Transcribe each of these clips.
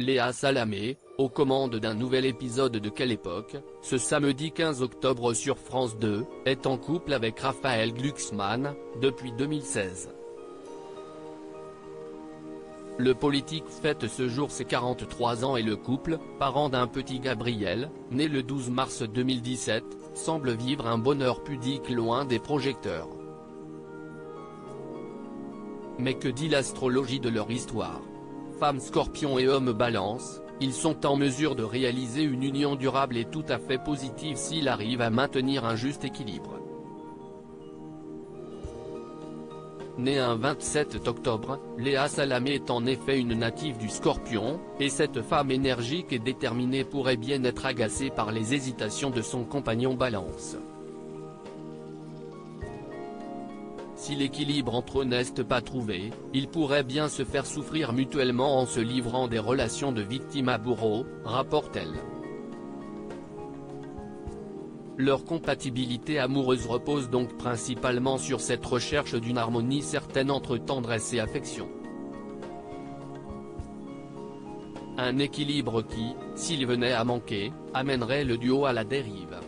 Léa Salamé, aux commandes d'un nouvel épisode de Quelle époque, ce samedi 15 octobre sur France 2, est en couple avec Raphaël Glucksmann, depuis 2016. Le politique fête ce jour ses 43 ans et le couple, parent d'un petit Gabriel, né le 12 mars 2017, semble vivre un bonheur pudique loin des projecteurs. Mais que dit l'astrologie de leur histoire? Femme Scorpion et homme Balance, ils sont en mesure de réaliser une union durable et tout à fait positive s'ils arrivent à maintenir un juste équilibre. Née un 27 octobre, Léa Salamé est en effet une native du Scorpion, et cette femme énergique et déterminée pourrait bien être agacée par les hésitations de son compagnon Balance. Si l'équilibre entre eux n'est pas trouvé, ils pourraient bien se faire souffrir mutuellement en se livrant des relations de victime à bourreau, rapporte-t-elle. Leur compatibilité amoureuse repose donc principalement sur cette recherche d'une harmonie certaine entre tendresse et affection. Un équilibre qui, s'il venait à manquer, amènerait le duo à la dérive.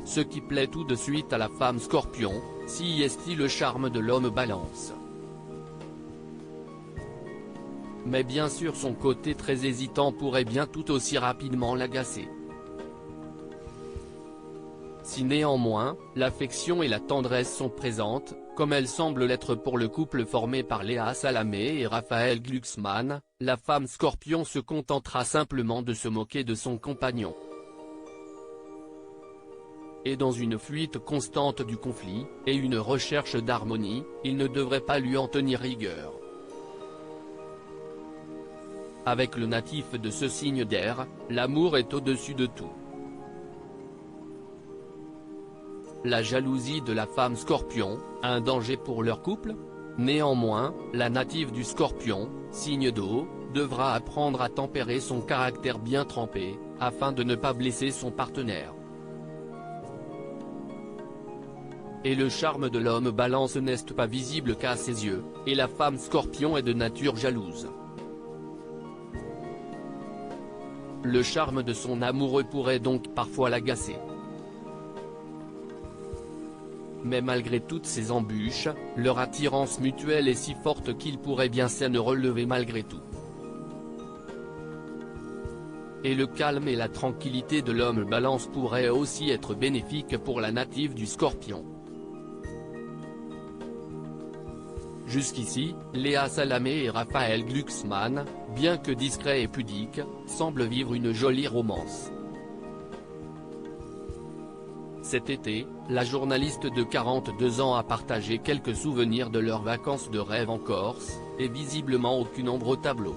Ce qui plaît tout de suite à la femme Scorpion, si est le charme de l'homme Balance. Mais bien sûr son côté très hésitant pourrait bien tout aussi rapidement l'agacer. Si néanmoins, l'affection et la tendresse sont présentes, comme elles semblent l'être pour le couple formé par Léa Salamé et Raphaël Glucksmann, la femme Scorpion se contentera simplement de se moquer de son compagnon. Et dans une fuite constante du conflit, et une recherche d'harmonie, il ne devrait pas lui en tenir rigueur. Avec le natif de ce signe d'air, l'amour est au-dessus de tout. La jalousie de la femme Scorpion, un danger pour leur couple? Néanmoins, la native du Scorpion, signe d'eau, devra apprendre à tempérer son caractère bien trempé, afin de ne pas blesser son partenaire. Et le charme de l'homme Balance n'est pas visible qu'à ses yeux, et la femme Scorpion est de nature jalouse. Le charme de son amoureux pourrait donc parfois l'agacer. Mais malgré toutes ces embûches, leur attirance mutuelle est si forte qu'ils pourraient bien s'en relever malgré tout. Et le calme et la tranquillité de l'homme Balance pourraient aussi être bénéfiques pour la native du Scorpion. Jusqu'ici, Léa Salamé et Raphaël Glucksmann, bien que discrets et pudiques, semblent vivre une jolie romance. Cet été, la journaliste de 42 ans a partagé quelques souvenirs de leurs vacances de rêve en Corse, et visiblement aucune ombre au tableau.